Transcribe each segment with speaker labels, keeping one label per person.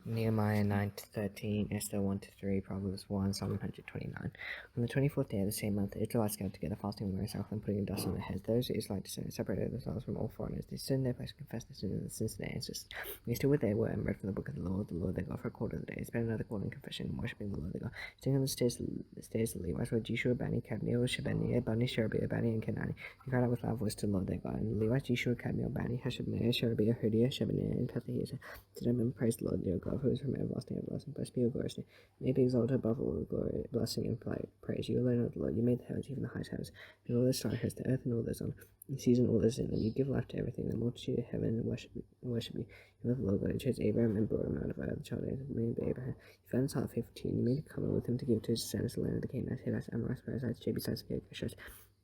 Speaker 1: Nehemiah 9-13, Esther 1-3, Proverbs 1, Psalm 129. On the 24th day of the same month, the Israelites gathered together, fasting and wearing sackcloth and putting dust on their heads. Those Israelites separated themselves from all foreigners. They stood in their place and confessed the sins of their ancestors. They stood where they were and read from the book of the Lord their God, for a quarter of the day. They spent another quarter in confession and worshipping the Lord their God. Sitting on the stairs of the Levites were Jeshua, Bani, Kadmiel, Shebaniah, Bani, Sherebiah, Bani, and Kenani. They cried out with loud voice to the Lord their God. And the Levites, Jeshua, Kadmiel, Bani, Hashabniah, Sherebiah, Hodiah, Shebaniah, and Pethahiah, to them and praise the Lord your God, who is from everlasting to everlasting. Blessed be your glorious name. May be exalted above all glory, blessing, and praise. You alone are the Lord. You made the heavens, even the highest heavens, and all the stars, the earth, and all that is on the seas, and all that is in them. You give life to everything. The multitude of heaven and worship you. You are the Lord God. You chose Abraham and brought him out of the Chaldeans, and made Abraham. You found his heart faithful. You made a covenant with him to give to his descendants the land of the Canaanites, Hittites, Amorites, Perizzites, Jebusites, Girgashites.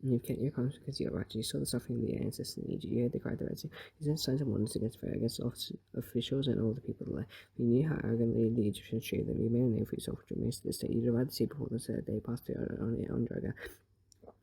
Speaker 1: And you've kept your promise because you are righteous. You saw the suffering of the ancestors in Egypt. You heard the cry of the Red Sea. You sent signs and wonders against Pharaoh, against officials and all the people of the land. You knew how arrogantly the Egyptians treated them. You made a name for yourself, which remains to this day. You divided the sea before them so that they passed through on dry ground.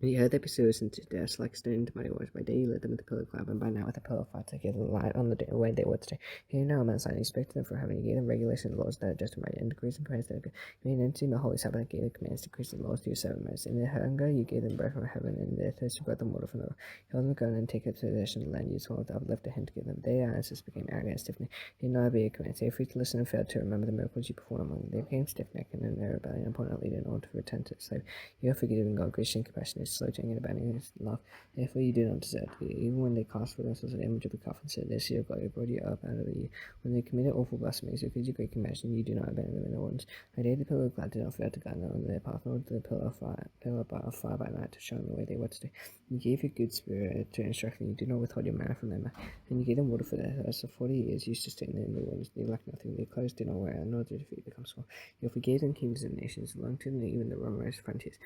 Speaker 1: And you heard their pursuers into death, like stone into mighty waters. By day you led them with a pillar of cloud, and by night with a pillar of fire to give them light on the way they were to stay. Here now on Mount Sinai, you spoke to them for heaven. You gave them regulations and laws that are just and right, and decrees and commands that are good. You made an entity in the holy Sabbath, and gave them commands, decrees and laws to your servant Moses. In their hunger you gave them bread from heaven, and in their thirst you brought them water from the rock. You held them to go and take up possession of the land you told them uplift a hand to give them. Their ancestors became arrogant and stiff-necked. They did not obey your commands. They were free to listen and failed to remember the miracles you performed among them. They became stiff-necked, and in their rebellion upon a leader in order to return to the slave. You are forgiving God, gracious and compassionate, slow to anger and abandoning his love. Therefore you do not deserve to be. Even when they cast for themselves an image of a calf and said, "This is your God, who brought you up out of you." When they committed awful blasphemies, because your great compassion, you do not abandon them in the wilderness. I did the pillar of cloud did not fail to guide them on their path, nor the pillar of fire by night to show them the way they were to do. You gave your good spirit to instruct them. You did not withhold your manna from them, and you gave them water for their thirst. For 40 years you sustained them in the wilderness. They lacked nothing. Their clothes did not wear out, nor did their feet become small. You forgave them kings and nations, belonged to them even the Romanist frontiers.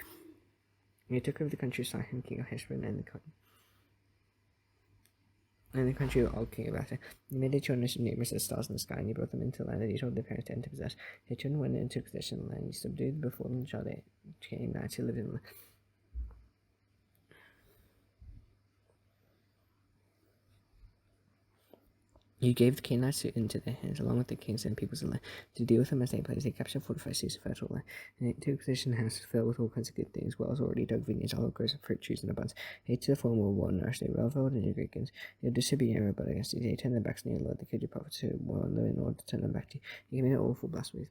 Speaker 1: You took over the country of Sihon, king of Heshbon, and the country of Og, king of Asher. You made their children as numerous as stars in the sky, and you brought them into the land that you told their parents to enter possess. Their children went and took possession of the land. You subdued before them the Chaldeans, Canaanites who lived in the land. You gave the Canaanites into their hands, along with the kings and peoples of the land, to deal with them as they pleased. They captured 45 cities of fertile land, and they took possession of houses filled with all kinds of good things, wells already dug, vineyards, olive groves, and fruit trees in abundance. They to the former were well nourished. They reveled in your great kings. They distributed and rebelled against you. They turned their backs on your Lord. They killed your prophets who warned them in order to turn them back to you. You committed awful blasphemies.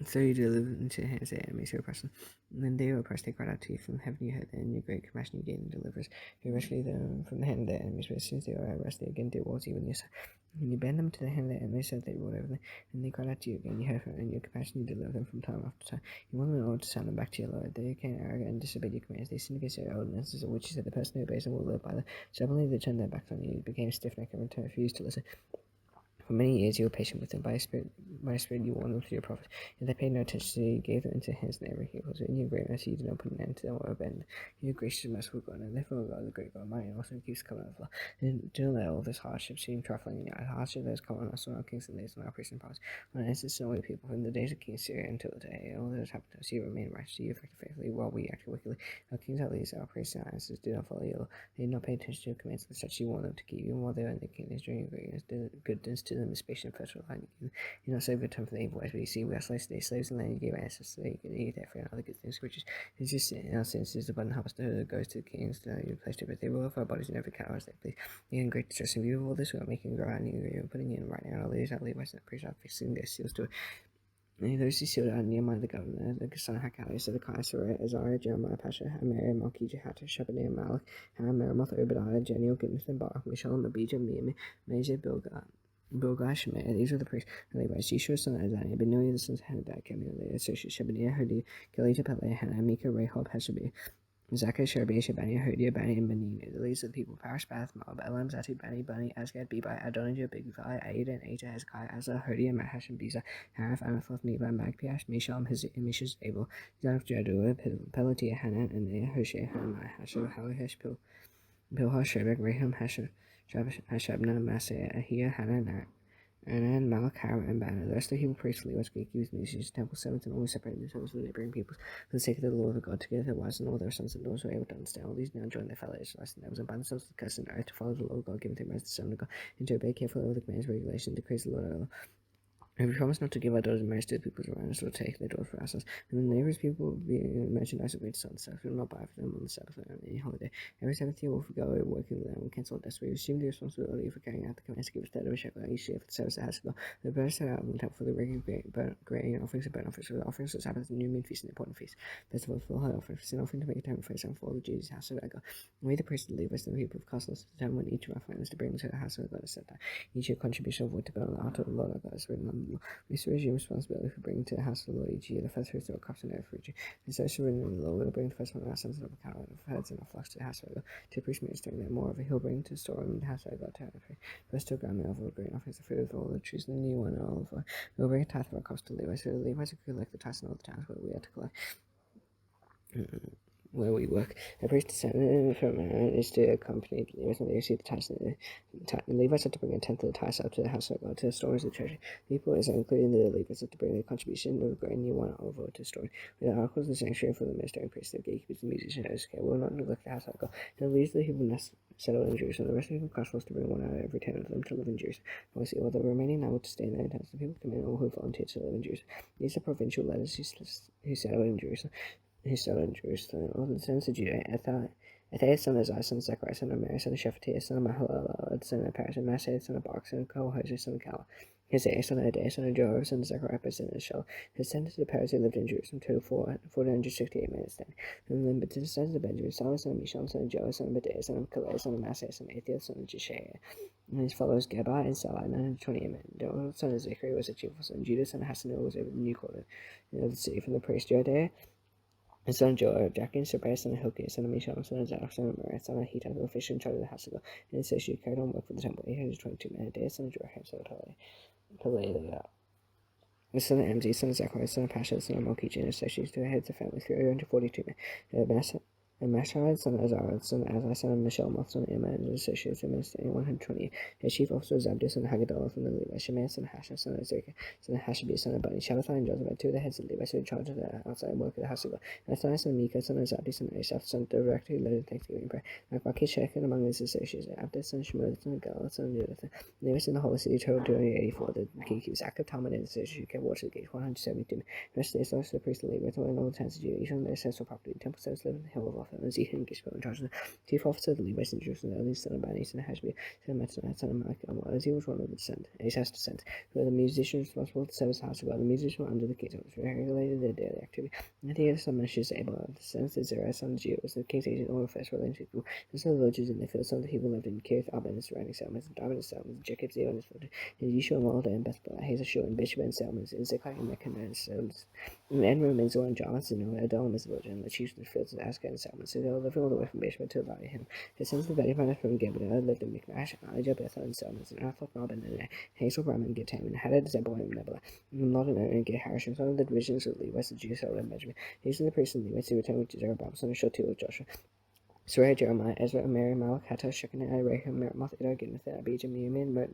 Speaker 1: So you delivered into their hands their enemies who oppressed them. And when they were oppressed, they cried out to you from heaven. You heard them, and your great compassion you gave them deliverance. You rescued them from the hand of their enemies, but as soon as they were arrested, they again did war even your side. And you banned them to the hand of their enemies, so that they ruled over them. And they cried out to you again. You heard them, and your compassion you delivered them from time after time. You warned them in order to send them back to your Lord. They became arrogant and disobeyed your commands. They sinned against your ordinances, of which you said the person who obeys them will live by them. Suddenly they turned their backs on you, became stiff-necked, and refused to listen. For many years you were patient with them. By spirit you warned them through your prophets. Yet they paid no attention to you. You gave them into hands in every evil. In your great mercy you did not put an end to them or abandon. You are gracious and merciful God, and therefore God, the great God, mighty and awesome, keeps covenant of love. And do not let all this hardship seem trifling in your eyes. Hardship that has come on us, on our kings and leaders, and our priests and prophets, on our ancestors and all your people, from the days of King Syria until today. All that has happened to us, you remain righteous. You affected faithfully, while we acted wickedly. Our kings, our leaders, our priests, and our ancestors did not follow your law. They did not pay attention to your commands, and such you warned them to keep. Even while they were in the kingdoms, during your greatness, goodness to them is patient and fertile. You not so good time for the evil ways, but you see, we are slaves today, slaves in the land you gave our ancestors, so they could eat their free and other good things, which is just in our sins, is abundant harvest that goes to the kings, to your place to, but they will of our bodies in every cattle as they please. You in great distress in view of all this, we are making grow out, and you are putting in right now, our leaders, our Levites, and our priests are fixing their seals to it. And those who sealed out Nehemiah the governor, the son of Hakaliah, Zedekiah, Sarah, Azariah, Jeremiah, Pasha, Hamariah, Malki, Jehatta, Shebaniah, Malach, Haram, Meremoth, Obadiah, Jeniel, Ginnathan, Baruch, Mishalom, Abijah, Mejah, Bilgah, Shemaiah. These are the priests and Levites. Yeshua, son of Azaniah, Benui, the sons of Hananiah, Kemiel, the associates, Shebaniah, Hodi, Kelita, Peleh, Hannah, Mika, Rehob, Hashabiah, Zachar, Sherebiah, Shebaniah, Hodiah, Bani, and Benini. The leaders of the people: Parish, Bath, Moab, Elam, Zatu, Bani, Bunny, Asgad, Bebai, Adonijah, Bigvai, Aida, and Aja, Hezekiah, Asa, Hodiah, Mahash, and Biza, Haraph, Amathoth, Neba, Magpiash, Misham, Mishas, Abel, Zadok, Jadua, Pelatia, Hanan, and Nea, Hoshea, Hananiah, Hashem, Halihesh, Pilha, Shebek, Raham, Hashabna, Masaya, Ahia, Hanan, And then Malachar and Banner, the rest of the Hebrew priests, Levites, gatekeepers, musicians, temple servants, and always separated themselves from the neighboring peoples for the sake of the Lord of God, together their wives and all their sons and daughters were able to understand. All these now joined their fellow Israelites, and they was bound themselves to the curse and oath to follow the Lord God given to them as the Son of God, and to obey carefully all the commands, regulations, and decrees of the Lord our Lord. And we promise not to give our daughters in marriage to the peoples around us, or take their daughters for ourselves. And the neighbors' people will be merchandise of great sons. So we will not buy for them on the Sabbath or on any holiday. Every seventh year we'll forgo working the land and cancel debts. We assume the responsibility for carrying out the commands to give a third of a shekel each year for the service that has to go. The better set out in the temple for the regular grain offerings and burnt offerings, for the offerings of Sabbath, the new moon feast, and important feasts. Festivals for the high offerings, sin offering to make atonement for yourself for all the Jews' house of God. And we the priests and Levites and the people of castles to determine when each of our families to bring them to the house of God is set time. Each year contribution of wood to burn on the altar of the Lord our God is written on the law. We assume responsibility for bringing to the house of the Lord each year the first fruits of our crops and every fruit tree. And so written in the law, we will bring the first one of our sons and of our cattle and of herds and of flocks to the house of our God. To the priest ministering there, moreover, he'll bring to the storeroom in the house of our God to pray. First to a ground of all grain offerings, the fruit of all the trees, and the new one and olive oil. We'll bring a tithe of our crops to Levi, so the Levites will collect the tithes in all the towns where we are to collect. Where we work. A priest descended from Aaron is to accompany the Levites when they receive the tithes. The Levites have to bring a tenth of the tithes up to the house of God, to the stores of the treasure. The people, including the Levites, have to bring their contribution of the grain, new wine, olive oil to the store. With the articles of the sanctuary for the ministering priests, the gatekeepers, the musicians, we will not neglect the house of God. And the leaders of the people settled in Jerusalem. The rest of the people was to bring one out of every 10 of them to live in Jerusalem. Obviously, all the remaining now were to stay in their towns. The people come in all who volunteered to live in Jerusalem. These are provincial leaders who settled in Jerusalem. Who settled in Jerusalem. All the sons of Judah, Athaiah, son of Uzziah, son of Zechariah, son of Mary, son of Shephatiah, son of Mahalalel, son of Paris, and Maaseiah, son of Barak, son of Kolhosha, son of Kala, Hosea, son of Adaiah, son of Joab, son of Zechariah, son of Shel, his descendants of the Paris who lived in Jerusalem, total 468 men stand. And then, but the descendants of Benjamin, Saul, son of Mishal, son of Joah, son of Bedaiah, son of Kaleh, son of Maaseiah, son of Athaiah, son of Jeshiah, and his followers Geba and Salah, 928 men. Joel, son of Zechariah, was a chief son of Judah, son of Hasanel, was over the new quarter of the city from the priest Joadiah. And son of Joab, Jachin, Shabbai, son of Hilkiah, son of Mishal, son of Zadok, son of Meriah, son of Hittite, the official in charge of the house of God, and his associate carried on work for the temple, 822 men a day, son of Joachim, son of Peleh, the son of Amzi, son of Zechariah, son of Pasha, son of Malkijah, and associates to the heads of family, 342 men. And Mashad, son of Azariah, son of Azai, son of Mishelmoth, son of Emma, and his associates, administering 120. His chief officer was Abdus, son of Haggadah, from the Levites, Shemaiah, son of Hasha, son of Zerka, son of Hashabah, son of Bani, Shabbathai, and Joseph, two of the heads of the Levites who were in charge of the outside work of the house of God. Nathaniah, son of Micah, son of Zabdi, son of Asaph, son of the director who led the thanksgiving prayer. Makbaki, and among his associates, Abdus, son of Shmuel, son of Gal, son of Jonathan. The Levites in the whole city totaled 284. The gatekeepers, Akab, Talmud, and the associates who kept watch at the gates, 172 men. The rest of the Israelites, the priests, the Levites, and all the towns of Judah, each on their ancestral property. Temple servants lived in the hill of Ophel, and Zehar and Gishbo in charge of the chief officer of the Levites in Jerusalem, the eldest son of Bani, son of Hashbi, son of Mattaniah, son of Malachah, as he was one of the descent, Asap's descent, who were the musicians responsible for the service of the house of God. The musicians were under the king's orders, regulated their daily activity. And the other son of Shizabah, the descendants of Zerah, son of Judah, was the king's agent, all affairs relating to people. The son of the villages in the field, some of the people lived in Kirith Abba and its surrounding settlements, and Darban and settlements, Jacob, Zeo and his village, and Yeshua, Malda, and Bethbah, Hazashua, and Bishop and settlements, and Zechariah, and Mecca, and settlements, and Edmer, and Mizor, and Jarlath, and Noah, Adel, and his village, and the chiefs of the fields of Asgad and settlements. So they were living all the way from Bishop to about him. His sons of Betty from Gibeah lived in Michmash, and Elijah, Bethel, and settlements, and Athol, Nobin, and Hazel, Ram, and Gitam, and Hadad, Zebul, and Nebelah, and Lodin, and Geharish, and some of the divisions of the Levites of Judah, and Benjamin. These are the priests and Levites who returned with Jeroboam, son of Shealtiel, Joshua, Sarah, Jeremiah, Ezra, Mary, Malachata, Shechaniah, Rahab, Meremoth, Idar, Ginneth, Abijah, Mumin,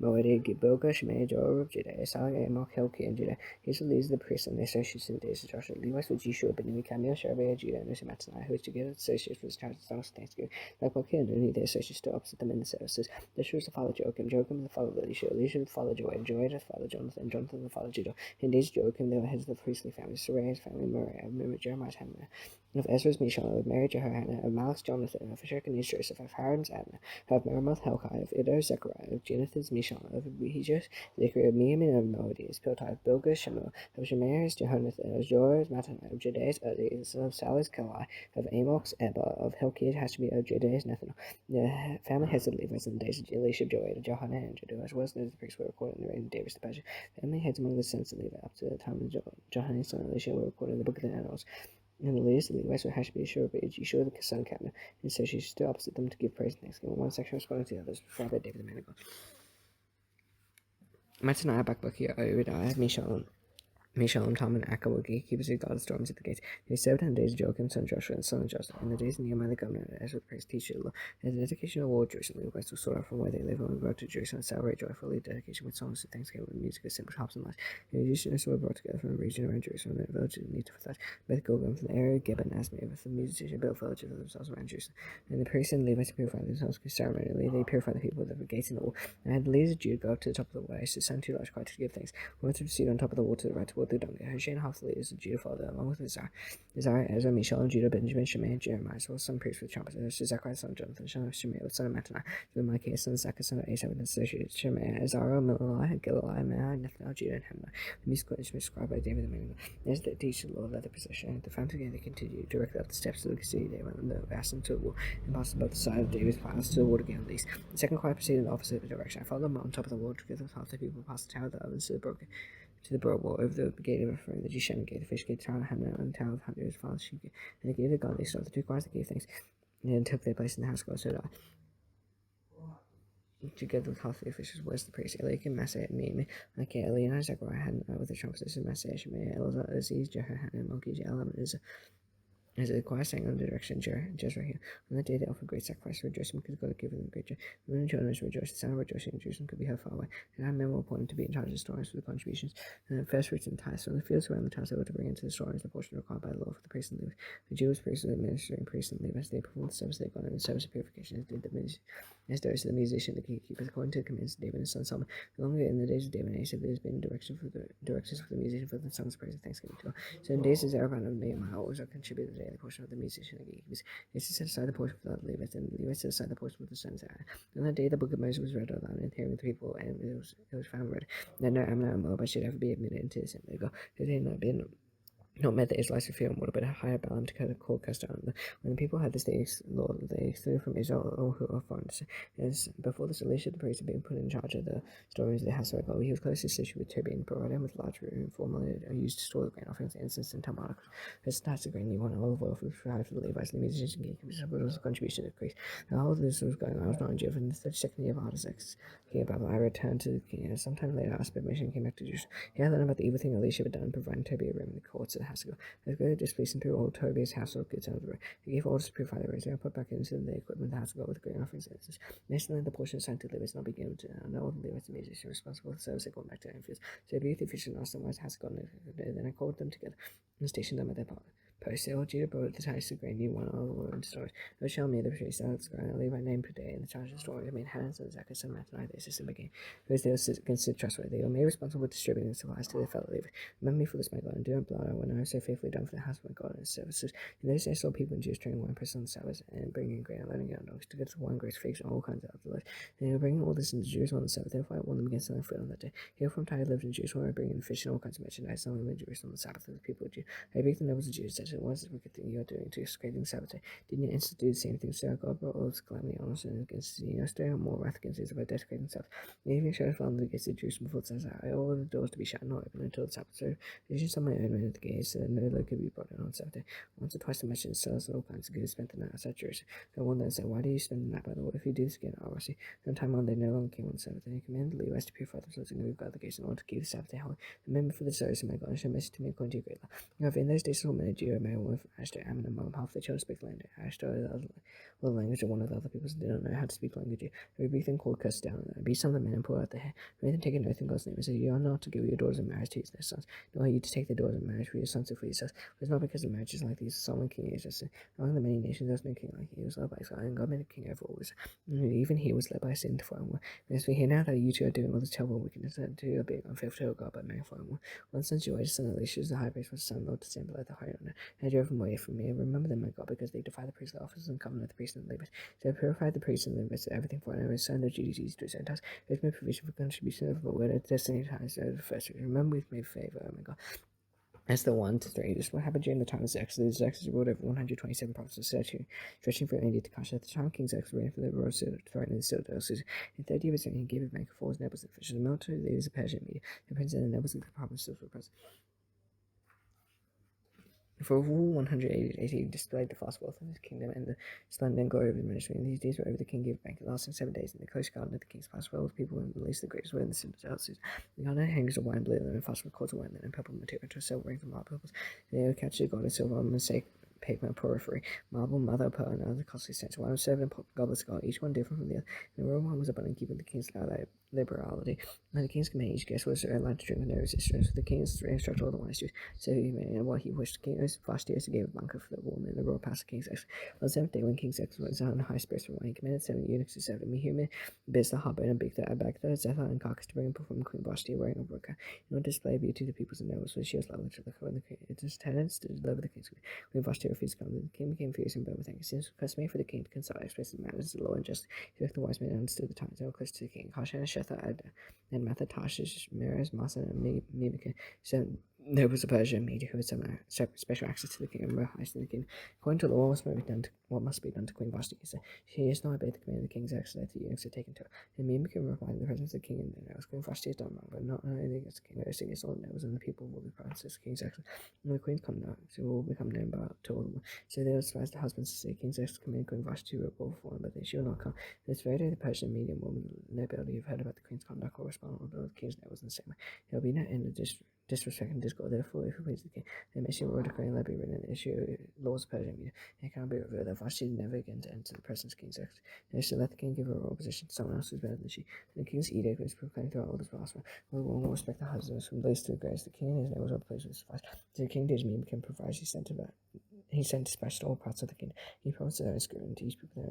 Speaker 1: Moedi, Giboga, Shemaiah, Joab, Judah, Salah, Amok, Hilkiah, and Judah. These are the priests and their associates in the days of Joshua. Levites with Jeshua, Benjamin, Camille, Sherebiah, Judah, and Mattaniah, who was together with associates for the charge of songs of thanksgiving. Like Malkiah and only their associates stood opposite them in the services. Joshua was the father of Joachim, Joachim the father of Elisha, Elisha the father of Joab, Joab the father of Jonathan, and Jonathan the father of Judah. In days of Joachim, they were heads of the priestly families. Sarah's family, Moriah, Jeremiah's family, of Ezra's Mishal, of Mary Jehohanan, of Malach's Jonathan, of Shechaniah's Joseph, of Haram's Adna, of Meremoth Helkai, of Idar Zechariah, of Jonathan's Mishal, of Behijah's Zechariah, of Mehuman, of Moedi's Piltai, of Bilgah Shemuel, of Shemaiah's Jehonathan, of Jorah's Mattaniah, of Judah's Uzziah's, of Salah's Kalai, of Amok's Ebah, of Hilkiah's Hashbi, of Judah's Nethanel. The family heads of the Levites in the days of Elisha, Joab, of Johanan, and Judah, as well as those of the priests were recorded in the reign of David the Persian. Family heads among the sons of Levi up to the time of Johanan's son Elisha were recorded in the book of the Annals. And the leaders of the Levites were Hashbi, Shurabah, Yeshua the son of Captain, and so she stood opposite them to give praise and thanksgiving. One section responding to the others, before I David the man of God. Mattaniah, Bakbuki, Obadiah, Mishal, Mishael, Tom, and Akka were gatekeepers who guarded storms at the gates. They served on the days of Joachim, son of Joshua, and son of Joseph. In the days of Nehemiah the governor, and Ezra the priest, teacher of the law. As the dedication of the wall, Jerusalem, the Levites were sought out from where they lived, and brought to Jerusalem, celebrate joyfully dedication with songs of thanksgiving, with music, with cymbals, harps, and lyres. The musicians were brought together from the region around Jerusalem, and the villages in need for that. Beth Gilgal from the area of Gibeon, Asmir, with the musicians built villages of themselves around Jerusalem. And the priests and the Levites purified themselves ceremonially. They purified the people of the gates and the wall. And had the leaders of Judah go up to the top of the way, to stand two large crowds to give thanks. One to proceed on top of the wall to the right toward the donkey. Hoshea and half the leaders of Judah followed them, along with Desire, Ezra, Mishael, and Judah, Benjamin, Shimei, and Jeremiah, so some priests with trumpets, Zechariah, son of Jonathan, son of Shimei, son of Mattaniah, son of Micaiah, son of Zachar, son of Asaph, and associated Shimei, Azariah, Malaliah, Gilaliah, Maiah, Nethanel, Judah, and Hananiah. The musical instruments described by David the man. As they teach the Lord led the procession, the fountain again they continued directly up the steps of the city. They went on the vast to the wall and passed above the side of David's palace to the water gate east. The second choir proceeded in the opposite direction. I followed them on top of the wall together with half the people past the tower of the ovens to the broad wall over the gate of Ephraim, the Jeshem gate, the fish gate, the tower of Hananiah, and the tower of Hunter's father's sheep gate. And the gate of God they saw the two choirs that gave thanks, and then took their place in the house of God. So that together with half the officials was the priest Eliakim, Maaseiah, and Mimi, Micaiah, Eliana, Zechariah, Hananiah with the trumpets, Maaseiah, Shemaiah, Elazar, Aziz, Jehohanan, Malchijah, Elam, and as the choir sang under the direction of Jezreel. On that day they offered great sacrifice, rejoicing because God had given them great joy. The women and children rejoiced. The sound of rejoicing in Jerusalem could be heard far away. And had men were appointed to be in charge of the storerings for the contributions, and the first fruits and tithes. From the fields around the towns they were to bring into the storerings the portion required by the law for the priests and Levites. The Jewish priests and the ministering priests and Levites, they performed the service of God and the service of purification, as did the musician, the gatekeepers, according to the commands of David and his son Solomon. Longer in the days of David and Asaph, there has been directions for the musician for the songs of praise and thanksgiving to God. So in days of Zerubbabel and Nehemiah also contributed the daily portion of the musician. They set aside the portion for the Levites, and the Levites set aside the portion for the sons of Aaron. On that day, the book of Moses was read aloud in the hearing of the people, and it was found read. That no Ammonite or Moabite should ever be admitted into the assembly of God. They had not met the Israelites with fear and water, but hired Balaam to cut a cord cast down. When the people heard this, they excluded from Israel all who are foreigners. As before this, Elisha the priest had been put in charge of the storeings of the house of God. He was closely associated with Tobiah and provided him with large room formerly used to store the grain offerings, incense, and tabernacle. As the of grain, he wanted olive oil for the Levites, and the musicians and gatekeepers, but also contribution to the priest. And all of this was going on. I was not in Judah. In the 32nd year of Artaxerxes, king of Babylon, I returned to the king. And sometime later, I asked permission and came back to Jerusalem. He had learned about the evil thing Elisha had done, providing Tobiah room in the courts of the house of God. As God displeased and threw all Tobiah's household goods out of the way. He gave orders to purify the razor and put back into the equipment of the house of God with grain offerings and incense. Next night, the portion assigned to the Levites not began to all the Levites and musicians responsible for the service had gone back to their fields. So I rebuked the officials and asked them why the house of God. Then I called them together and stationed them at their post. They all Judah brought the tithes of grain, new one, all the oil and storage. Those shall me the priest out of the ground, and leave my name per day in the charge of the storage. I made hands and Zechariah, son of Mattaniah, the assistant began, because they were considered trustworthy. They were made responsible for distributing the supplies to their fellow Levites. Remember me for this, my God, and do not blot out when I have so faithfully done for the house of my God and his services. In those days, I saw people in Jews turning wine press on the Sabbath and bringing grain and letting out dogs to get the wine, grapes, figs, and all kinds of other life. And they were bringing all this into Jerusalem on the Sabbath. Therefore, I warned them against selling food on that day. Here from Tyre lived in Jerusalem, I bring in fish and all kinds of merchandise, selling them in Jerusalem on the Sabbath of the people of Judah. I rebuked the nobles of Judah, said, what is this wicked thing you are doing to creating the Sabbath day? Didn't you instantly do the same thing? So God brought all this calamity on us and against you, stirring more wrath against Israel by desecrating themselves. The evening shadow fell on the gates of Jerusalem before the sunset. I ordered the doors to be shut and not open until the Sabbath. So decisions on my own went at the gates, so that no load could be brought in on Sabbath day. Once or twice the merchants sellers and all kinds of goods spent the night outside Jerusalem. So one then said, why do you spend the night by the wall? If you do this again, I'll arrest you. From time on, they no longer came on the Sabbath. And he commanded the Levites to purify themselves and guard the gates in order to keep the Sabbath day holy. Remember for the service of my God, and show mercy to me according to your great love. However, in those days, all men of Judah married one from Esther, Ammon, and Moab. Half the children spoke the the language of one of the other peoples and did not know how to speak language. They rebuked them, called cursed down, and beat some of the men and pulled out their hair. Made them take an oath in God's name and said, you are not to give your daughters in marriage to their sons, nor are you to take their daughters in marriage for your sons or for yourselves. But it's not because of marriages like these. Solomon king is just among the many nations there was no king like he. He was led by God, and God made a king over all. Even he was led by sin to foreign war. And as we hear now that you two are doing all this terrible wickedness, and two are being unfaithful to God by marrying foreign war. One son Joy, the son of Elisha, the high priest, was the son of Lord to stand below the high honor, and drove them away from me. Remember them, my God, because they defy the priestly offices and covenant of the priests and the Levites. So I purified the priests and the Levites of everything for it, and I assigned their duties to his own task. There's made provision for contribution of the word at destiny times of the first. Remember, we've made favor, oh my God. That's the 1 to 3. This is what happened during the time of Xerxes. Xerxes ruled over 127 provinces, stretching from India to Kasha. At the time, King Xerxes reigned for the royal throne and still does. In 30 years, he gave a bank of all his nobles and officials, the military leaders of Persia and Media, the princes and the nobles of the provinces were present. For a full 180 days, he displayed the vast wealth of his kingdom and the splendor and glory of his ministry. In these days, wherever the king gave banquet, lasting 7 days, in the close garden of the king's palace, well, people and released the greatest word in the citadel houses. The garden hangers of wine, blue, and fast with cords of wine, and purple material to silver ring from marble purples. They would catch the gold and silver on mosaic paper, porphyry, marble, mother of pearl, and other costly stones. One was served in goblets of gold, each one different from the other. And the royal wine was abundant, keeping the king's liberality. And the king's command, each guest was allowed to drink with no resistance. The king instructed all the wine stewards, so he made and what he wished. The king was fast years to give a banquet for the woman in the royal palace of King Sex. On the seventh day, when King Sex was on high spirits for wine, he commanded 7 eunuchs to serve him. He human bids the harper and Bigtha, Abagtha, Zephyr, and Carcass to bring him perform Queen Vashti wearing a burqa. In order to display beauty to the peoples and nobles, so she was lovely to look at. It is tenants to deliver the king's Queen Vashti refused to come. The king became furious and burned with anger. Since it was customary for the king to consult express the matters of the law and justice, he took the wise men and understood the times. They were close to the king. Kashan, Shetha, and Mathatashis, Miraz, Masa, and Mimika, 7 nobles of Persia and Media who had some special access to the king and were highest in the kingdom. According to the law, what must be done to Queen Vashti is that she is not obeyed the command of the king's excellence. The eunuchs are taken to her. And Mimika replied in the presence of the king and the nobles. Queen Vashti has done wrong, but not only against the king, but also against all the nobles, and the people will be proud of the king's excellence. And the queen's conduct will become known to all the world. So they will advise the husbands to say, King's excellence command Queen Vashti to report for him, but they shall not come. This very day, the Persian medium woman nobility have heard about the queen's conduct will respond to the king's nobles in the same way. There will be no end of disrespect and discord. Therefore, if it pleases the king, they may see a royal decree and let be written and issue laws of Persian media. It cannot be revealed that Vashti never again to enter the presence of King's excellence. They should let the king give her a royal position to someone else who is better than she. And the king's edict was proclaimed throughout all this prosper. All the women will respect the husbands from least to the greatest. The king and his nobles are pleased with suffice. So the king did me became provides he sent dispatch to all parts of the kingdom. He promised their own script to each people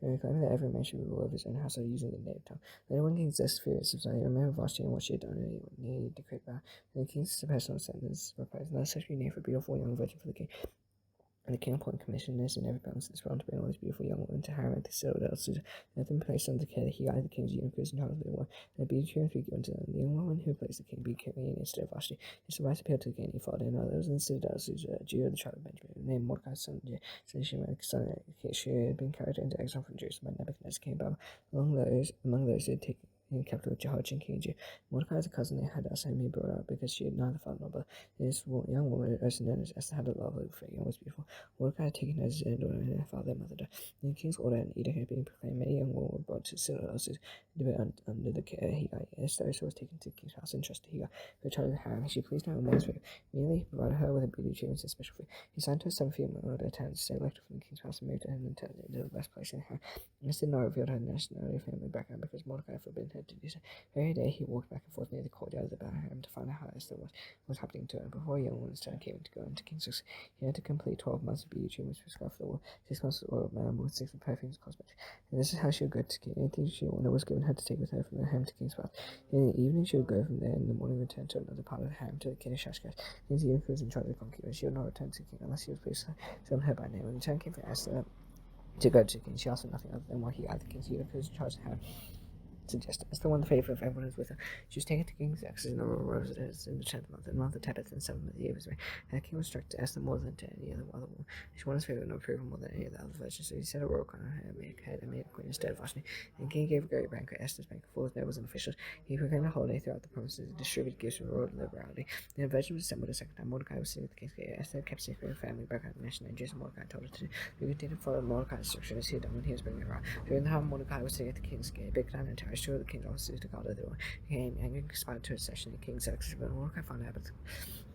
Speaker 1: their claiming that every man should be ruler of his own household using the native tongue. Later, when King Xerxes furious subsided, he remembered Vashti and what she had done, and he decreed about. And the king's personal sentence replies, "Let such be named for a beautiful young virgin for the king." And the king appointed commissioners in every province in this realm to bring all these beautiful young women to harem at the citadel, so let them place under the care that he guided the king's eunuchs and charge of the war. And a beauty tree be given to them. The young woman who placed the king be carrying instead of Vashti. His wife appealed to the king, he fought in others in the citadel, so Jew of the tribe of Benjamin, named Mordecai, son of Shimei, son of she had been carried into exile from Jerusalem by Nebuchadnezzar, king of Babylon. Among those who had taken in capital Jehoiachin, king of Judah. Mordecai was a cousin of Hadassah, whom he brought up because she had neither father nor mother. This young woman, also known as Esther, had a love for and was beautiful. Mordecai had taken her as his daughter, and her father and mother died. The king's order and edict had been proclaimed. Many young women were brought to citadel to be under the care of Hegai. Esther also was taken to the king's house and trusted to Hegai, who charged the harem. She pleased no man's favor. Immediately he provided her with a beauty achievements and special food. He signed to her 7 female attendants, selected from the king's house, and moved her into the best place in the harem. This did not reveal her nationality or family background because Mordecai forbid her to do so. Every day he walked back and forth near the courtyard of the harem to find out how Esther was happening to her. Before a young woman's turn came to go into King's Xerxes, he had to complete 12 months of beauty treatments prescribed for the war, 6 months of oil of man with 6 of perfumes and cosmetics. And this is how she would go to King. Anything she wanted was given her to take with her from the harem to King's palace. In the evening she would go from there, and in the morning return to another part of the harem to the king of Shashgaz. King's eunuch was in charge of the concubine. She would not return to the king unless he was pleased to summon her by name. When the time came for Esther to go to the king, she asked for nothing other than what he had. The king's eunuch was in charge of the harem suggested. Esther won the favor of everyone who was with her. She was taken to King Xerxes in the royal residence in the 10th month, and month of Tebeth, and 7th month of the year of his reign. And the king was struck to Esther more than to any other woman. She won his favor and approval more than any of the other virgins, so he set a royal crown on her and made a queen instead of Vashti. And the king gave a great banquet, Esther's banquet, full of nobles and officials. He proclaimed a holiday throughout the provinces and distributed gifts with royal liberality. Then a virgin was assembled a second time. Mordecai was sitting at the king's gate. Esther kept secret her family background and national names, and Mordecai told her to do. We continued to follow Mordecai's instructions as he had done when he was bringing her out. During the time Mordecai was sitting at the king's gate, Bigtha and Teresh, two of the king's officers to guard the door, came angry and conspired to a session in King Xerxes. But Mordecai found out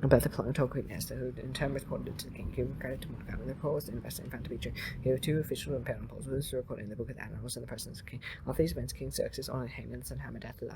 Speaker 1: about the plot and told Queen Esther, who in turn reported it to the king. Giving credit to Mordecai, when the report was to invest in found to be true. Here were 2 officials and parent polls, with this recorded in the book of the annals in the presence of the king. After these events, King Xerxes honored Haman, son Hammedatha,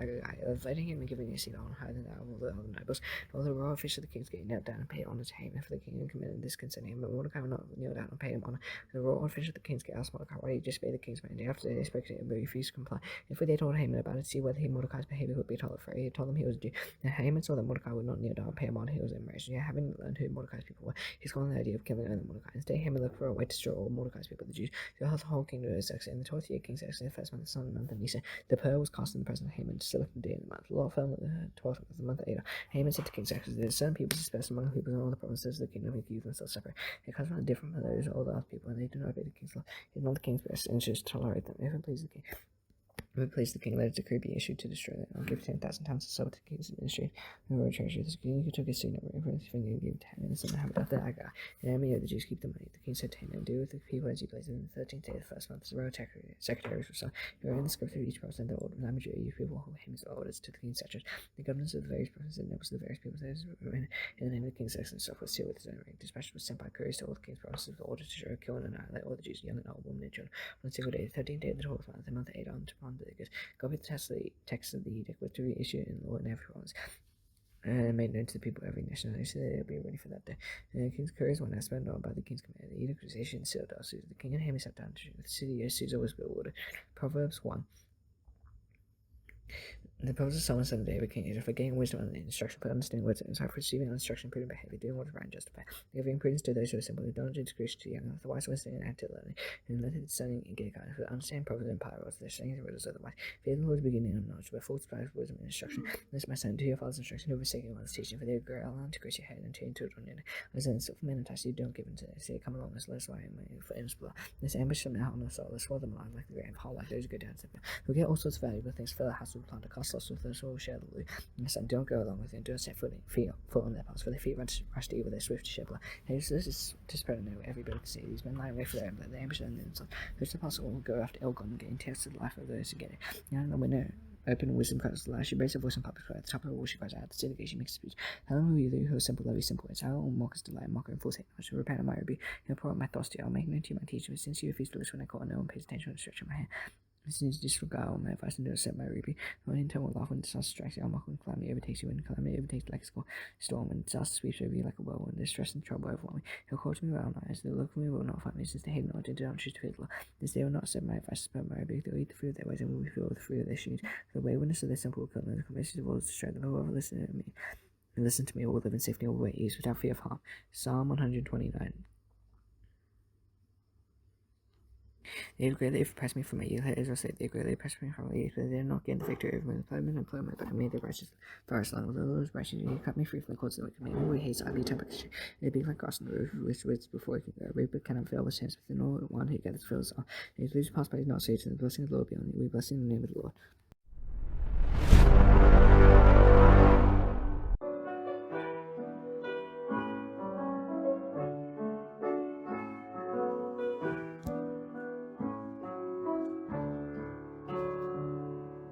Speaker 1: elevating him and giving him a seat on higher than that of all the other nobles. All the royal officials of the king's gate knelt down and paid honor to Haman, for the king had committed this concerning him. But Mordecai would not kneel down and pay him honor. The royal officials of the king's gate asked Mordecai why he disobeyed the king's mandate. After they spoke to him, but he refused to comply. If they told Haman about it, to see whether Mordecai's behavior would be tolerable. He told them he was a Jew. And Haman saw that Mordecai would not kneel down and pay him honor. He was enraged. Yet, having learned who Mordecai's people were, he scorned the idea of killing only Mordecai. Instead, Haman looked for a way to destroy all Mordecai's people, the Jews. So the whole kingdom of Xerxes. In the 12th year of King Xerxes, the first month, the sun, month of Nisan, the pearl was cast in the presence of Haman to select the day of the month. The law fell on the 12th month of the month of Adar. Haman said to King Xerxes, there are certain people dispersed among the people in all the provinces of the kingdom who keep themselves separate. Their customs are different from those of all the other people, and they do not obey the king's law. It is not the king's best interest to tolerate them, if it pleases the king. Replace the king, let a decree be issued to destroy them. I'll give 10,000 times the silver to the king's administration. And will treasure this king who took his signet ring from his finger and gave it to him, and son of the Agag. And enemy of the Jews keep the money. The king said to him, and do with the people as you please. In the 13th day of the first month, the royal secretaries were sent. You are in the script of each province and the order. And majority of you people who him his orders to the king's statutes. The governors of the various provinces and nobles of the various peoples in the name of the king's excellent stuff was sealed with his own ring. Dispatch was sent by couriers to all the king's provinces with the order to show, kill, and annihilate all the Jews, young and old, women and children. On a single day, the 13th day of the 12th month, the month 8 on to Pond copy the text of the edict was to be issued in law in every province, and made known to the people of every nationality, so they'll be ready for that day. And the king's couriers went out spent on by the king's command. The edict was issued and sealed also. The king and Nehemiah sat down to the city as Caesar was built order. Proverbs 1. The Proverbs of Solomon son of David, King Israel, for gaining wisdom and instruction, but understanding words and for receiving instruction, prudent behavior, doing what is right and justified, giving prudence to those who are simple, who don't discourage to the young, the wise wisdom and active learning, and let it studying and get guidance, who understand Proverbs and parables, their sayings and riddles otherwise. Fear the Lord's beginning of knowledge, but fools despise wisdom and instruction. This my son, do your father's instruction, who forsake your mother's teaching, for they grow along to grace your head and to your children. As an insult for men entice you, don't give in to them. Say, come along, let's let us lie in my for in's blood. This ambush them out on the soul, let's swallow them alive like the grave, whole like those who go down to them. Who get all sorts of valuable things, fill the house with plunder, cast lots with those who will share the loot. And son, don't go along with them, don't set foot on their paths, for their feet rush to evil, their swift to shed blood. Hey, so this is to spread and know everybody can see. These men lie in wait for their own blood, they ambush them themselves. Who's the possible will go after ill gotten gain, tears to the life of those who get it. Now the window open wisdom cries aloud. She raised her voice in public cry. At the top of the wall she cries out. The synagogue she makes a speech. How long will you who are simple love you simple words? How will mockers delight, mocker and fools hate? I shall repent of my rebuke. He'll pour out my thoughts to you. I'll make known to you my teaching. Since you refuse to listen when I call, no one pays attention to the stretch of my hand. Since you disregard all my advice and don't accept my rebuke, my internal laugh when disaster strikes you, I'll mock when calamity overtakes you, when calamity overtakes like a storm, when disaster sweeps over you like a whirlwind, distress and trouble overwhelm me. He'll call to me without eyes, they'll look for me will not find me, since they hate not and do not choose to fear the Lord. Since they will not accept my advice, spare my rebuke, they'll eat the fruit of their ways and will be filled with the fruit of their shoes. The waywardness of their simple will kill them, the convincing of all is destroyed, and whoever listen to me will live in safety and will wait ease without fear of harm. Psalm 129. They have greatly oppressed me from my youth. Israel said, they have greatly oppressed me from my youth, but they did not gain the victory over me. The plowman and plowman back and made the righteous forest land. The Lord is righteous, and he cut me free from the cords of the wicked man. Who hates, I be temperature. It be like grass on the roof, which waits before it can go. Reaper cannot fill his hands within all one who gathers fills off. And his leaves pass by is not safe, and the blessing of the Lord be on you. We bless in the name of the Lord.